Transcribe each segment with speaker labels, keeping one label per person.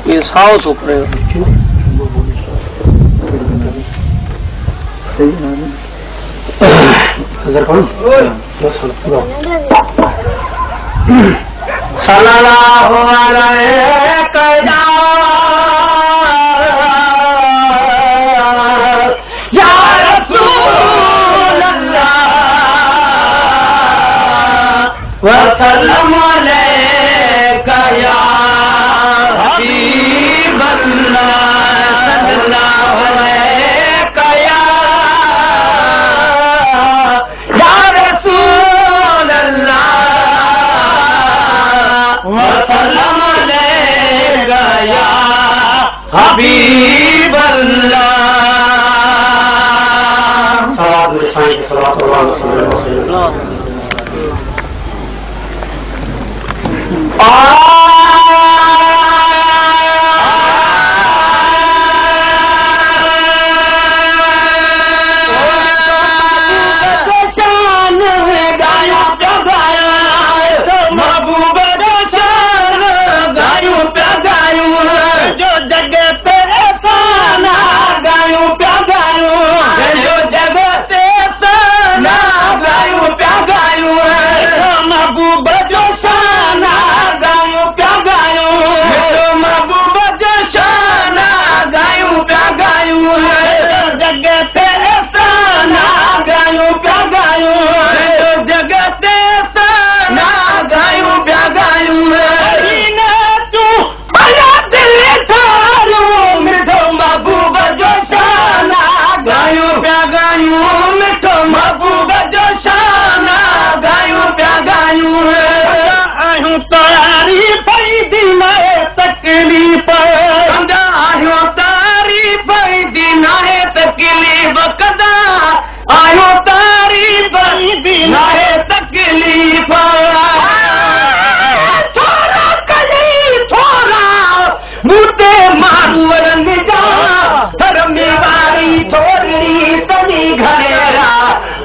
Speaker 1: ये साउथ ऊपर सल्लल्लाहु अलैहि या रसूल अल्लाह व सल्लम अलैका या हबीब अल्लाह सल्लल्लाहु अलैका या रसूल अल्लाह व सल्लम अलैका या हबीब अल्लाह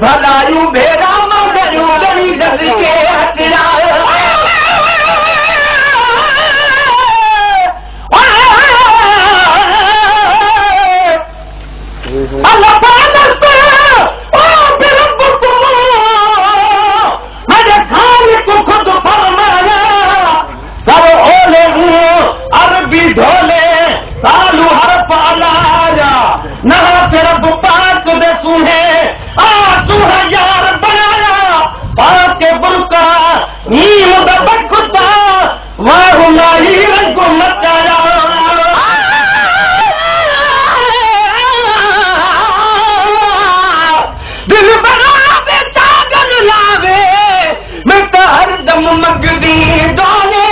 Speaker 1: भलायू भेरा मगरू गणी जग के हथिया मेरे खान को खुद फरमाया सब ओले अरबी ढोले सालू हर पालाया नहा रब पाक दे सुने आंसू है यार बनाया पाके बुरका नीम दा बखुदा वाह नाही रंग मचाया दिल बनावे चागन लावे मैं तो हरदम मगदी दोने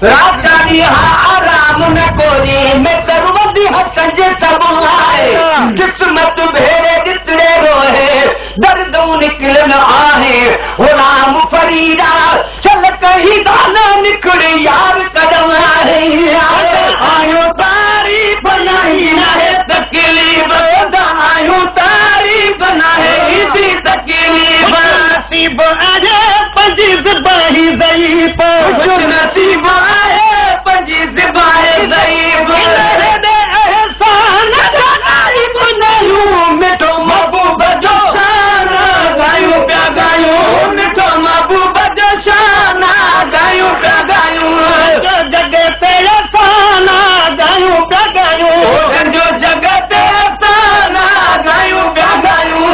Speaker 1: राजा दी आराम न कोरी मैं करवदी हसंज सब आए किस्मत भेरे जितने रोहे दर्द निकलन आहे हो राम फरीदा चल कहीं दाना निकल यार कदम आहे आयो तारी बनाई ना है तकलीफ आयो तारी बना है इसी तकलीफ नसीब आए पंजी ज़बाही ज़ईफ़ नसीब आए पंजी ज़बाही ज़ईफ़ दे एहसान गाई बनूं मिठो महबूब जो शान गायूं पिया गायूं मिठो महबूब जो शान गायूं पिया गायूं जो जग ते असाना गायूं पिया गायूं जो जग ते असाना गायूं पिया गायूं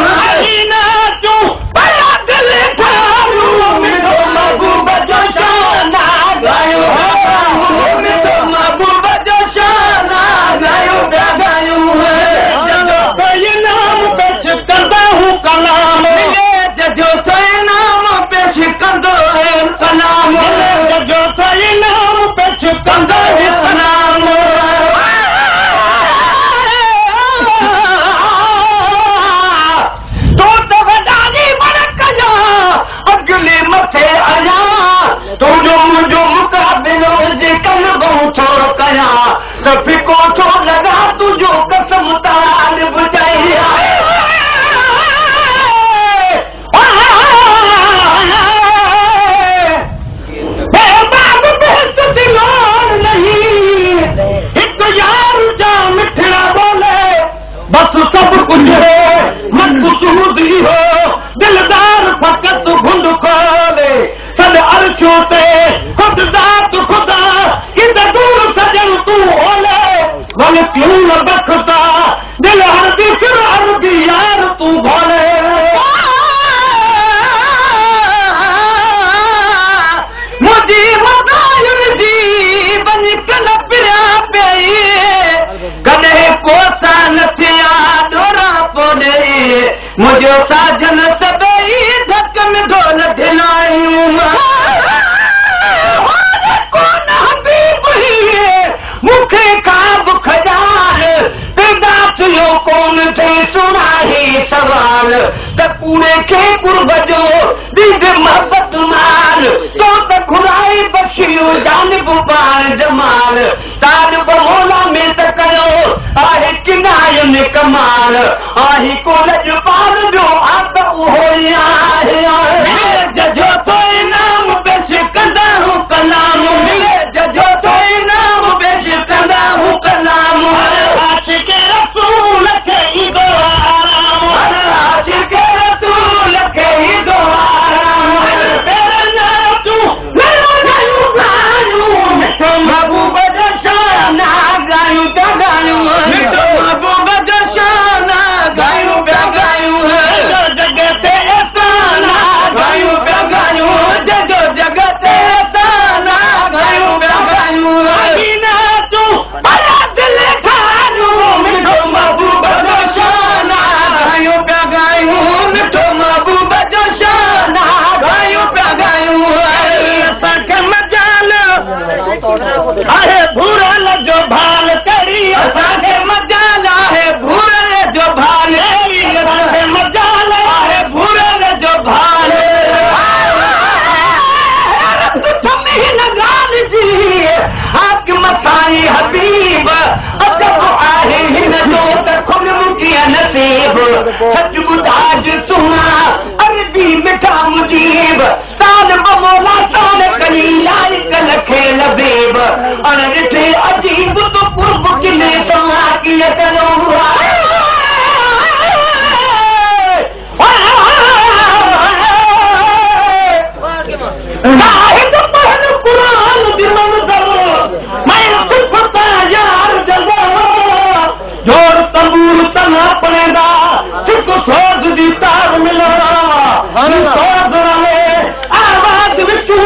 Speaker 1: ना तूं पया दिल ठारूं मिठो महबूब जो शान गायूं मिठो महबूब जो मुझो साजन सभई धक में ढोल ढिलायूं कोन हबीब मूंखे खाब खजाल पैदा थियो कोन थे सुणाहे सवाल त कूड़े खे कुर्ब जो ॾिज मोहबत माल तो त खुदाई बख़्शियो जानिब पाण जमाल तालिब मौला में त कयो आहे किनायन कमाल आहे कोलज पाल जो आत उहो ई आहे जजो तो इनाम पेश कंदा हूं कलाम जजो तो इनाम पेश कंदा हूं कलाम आशिक़ रसूल खे ईंदो आराम आशिक़ रसूल खे ईंदो आराम पेरना तूं नयूं ॻाल्हियूं मिठो महबूब जो शाना ॻाल्हियूं पिया ॻाल्हियूं मिठो महबूब जो शाना ॻाल्हियूं पिया ॻाल्हियूं जग ते असाना ॻाल्हियूं पिया ॻाल्हियूं जजो जग ते असाना ॻाल्हियूं पिया ॻाल्हियूं अमीना तूं भला दिल ठाहियूं मिठो महबूब जो शाना ॻाल्हियूं पिया ॻाल्हियूं मिठो महबूब जो शाना ॻाल्हियूं पिया ॻाल्हियूं असांखे मजाल आहे भूरल जो भाल करी असांखे मजाल आहे भूरल जो भाल असांखे मजाल आहे भूरल जो भाल हिन ॻाल्हि जी हाकिम साईं हबीब अदब आहे हिन जो त खुल कीअं नसीब सच ॿुधाइज सुहिणा अरबी मिठा मुजीब तालिब मौला साल कली लाइक लखे लबेब अण ॾिठे अजीब तो कुर्ब किने सवा कीअं कयो जोर तंबूर तना पड़ेगा सिख सोज दी तार मिलना सोज रहे आवाज विचू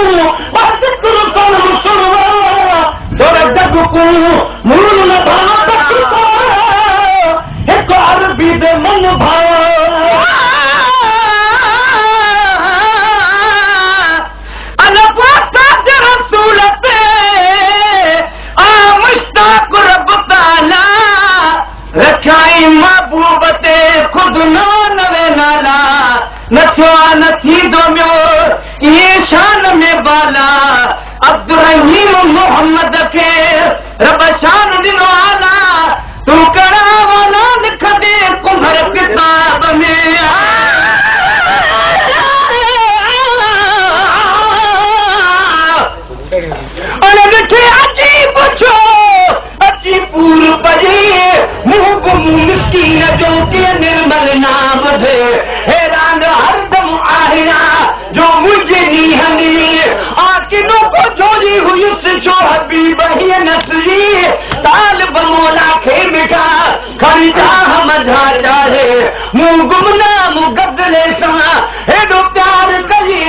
Speaker 1: बस कुरु सुन सुनवा जोर जग को मूल न भाव एक अरबी दे मन भाव रसूल पे आ मुश्ताक रब ताला रखाई महबूब ते खुद नवे नाला नथो न थींदो मियो ये शान में बाला अब्दुर्रहीम मोहम्मद खे रब शान ॾिनो आला तूं कड़ा वाला लिख दे कुंभर किताब में ॾिठे अजीब छो अची पूर पजे मुंहुं गुम मिस्कीन जो कीअं निर्मल नाम थे हैरान हरदम आहियां जो मुंहिंजे नीहंदी आकिनो को जोड़ी हुयुसि छो हबीब हीअ नसली तालिब मौला खे मिठा खणी चाह मझा चाहे मुंहुं गुमनाम गदले सां हेॾो प्यार कई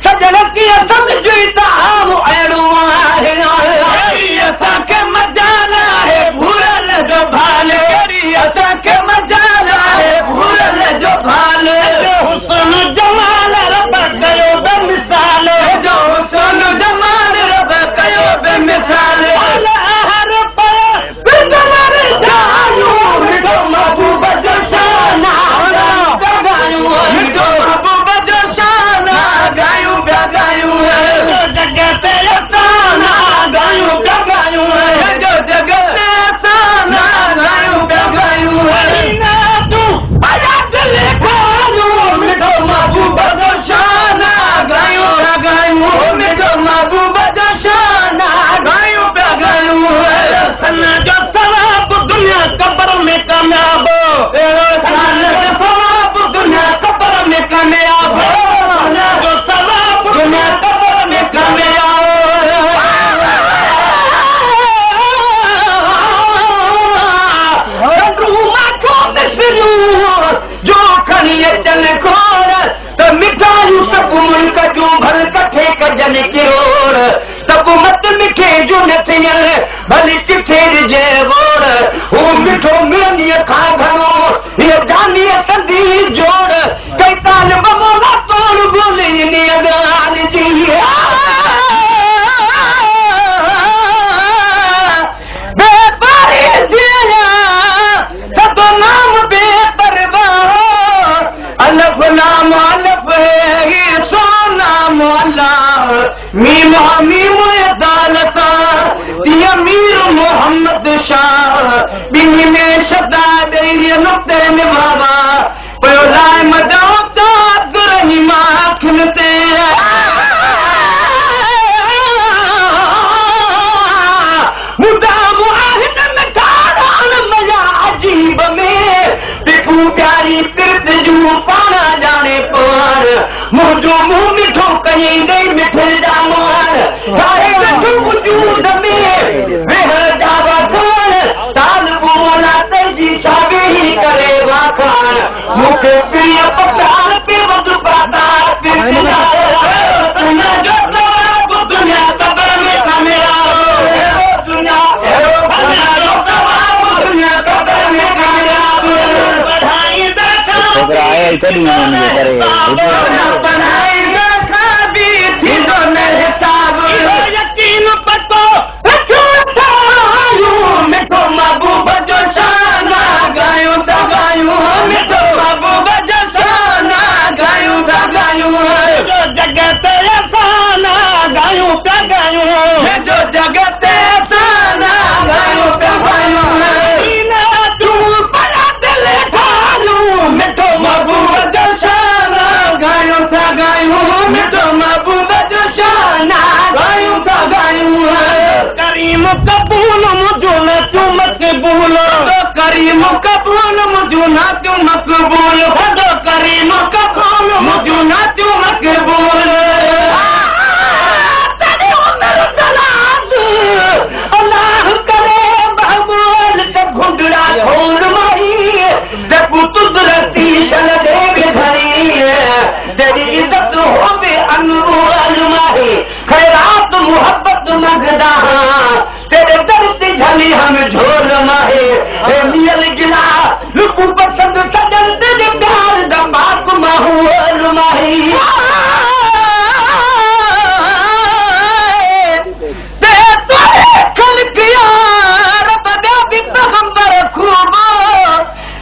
Speaker 1: सजण कीअं सम्झी ताम अहिड़ो आहे असांखे मजाल आहे भूरल जो भाल करी असांखे मजाल आहे भूरल जो भाल हुसन जमाल रब कयो बेमिसाल जो हुसन जमाल रब कयो बेमिसाल हर मिठो महबूब जो शाना ॻायूं मिठो महबूब जो शाना ॻायूं पिया ॻायूं जग ते असाना ॻायूं पिया ॻायूं जो जग ते असाना ॻायूं पिया ॻायूं तूं भला दिल ठाहियूं मिठो महबूब जो शाना ॻायूं पिया ॻायूं मिठो महबूब जो शाना ॻायूं पिया ॻायूं सन जो सवाब दुनिया कबर में कामयाब सन जो सवाब दुनिया कबर में कामयाब जो सवाब दुनिया कबर में कामयाब जो खणी अचनि खोर त मिठायूं सभु मुल्क जूं भर कठे कजनि किरोड़ सभु मत मिठे जूं न थियनि भली किथे ॾिजे वोड़ हू मिठो मिलंदीअ खां घणो हीअ जानीअ संदी जोड़ बिनी में शब्दा देरी नुक्ते में बाबा पयो लाए मजाओ तो गुरही मां खिलते मुदाम आहन में ठाड़ान मजा अजीब में बिकू प्यारी तिरत जू पाना जाने पर मुझो मुंह मिठो कहीं गई मिठे जामान चाहे गठू वजूद में बेहर जावा खान ताल बोला तेजी छावे ही करे वाखान मुखे प्रिय पताल पे वधु पाता दुनिया जो तवा दुनिया कबर में कमेरा दुनिया दुनिया कबर में कमेरा बढ़ाई
Speaker 2: आया इतनी करे
Speaker 1: बनाई भी थी दोनों हिसाब यकीन पतो मिठो महबूब जो शाना गायूं था गायूं मिठो महबूब जो शाना गायूं था गायूं जो जगत साना गायूं था गायूं जो जगत साना गायूं था गायूं तू बड़ा दिल ठालू मिठो महबूब जो शाना गायूं था गायूं मिठो महबूब जो शाना गायूं था गायूं करीम कबूल मुझो न तू मकबूल करीम कबूल मुझो न तू मकबूल भदो करीम कबूल मुझो न तू मकबूल तेरी उम्र दलाल अल्लाह करे महबूल ते घुंडड़ा खोल माही ते कुदरती शन दे घरी तेरी इज्जत होवे अनमोल माही खैरात मोहब्बत मगदा तेरे दर से झली हम झोल माहे हे मियल गिला लुकू पसंद सजन तेरे प्यार दमाक माहौल माही ते तोरे खल किया रब दा भी पैगंबर खूब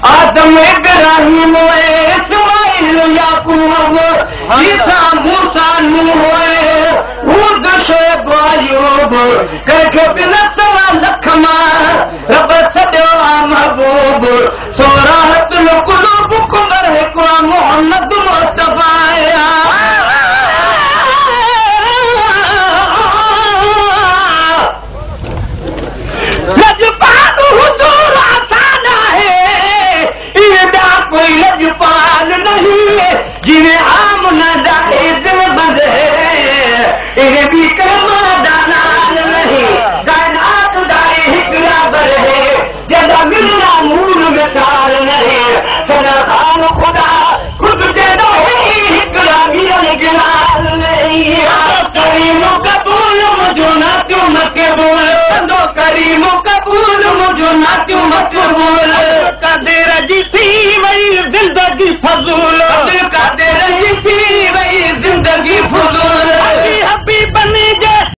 Speaker 1: आदम इब्राहिम इस्माइल याकूब ईसा मूसा नूह हूद शुएब अय्यूब कंहिंखे बि न तवा लख मां रब छॾियो आहे महबूब सोराहत कुलूब कुमर हिकु मोहम्मद मुस्तफा लजपाल हुजूर आसान आहे इहे ॿिया कोई लजपाल नहीं जिन्हें आम न जाए दिल बंद है इहे भी कमा दानाल नहीं कायनात दाए हिकड़ा बर है जदा मिलना मूल मिसाल नहीं सना खान खुदा खुद जदा है हिकड़ा मिलन गिलाल नहीं करीमो कबूल मुझो ना क्यों मकबूल दो करीमो कबूल मुझो ना क्यों मकबूल कदर जी थी वही जिंदगी फजूल कदर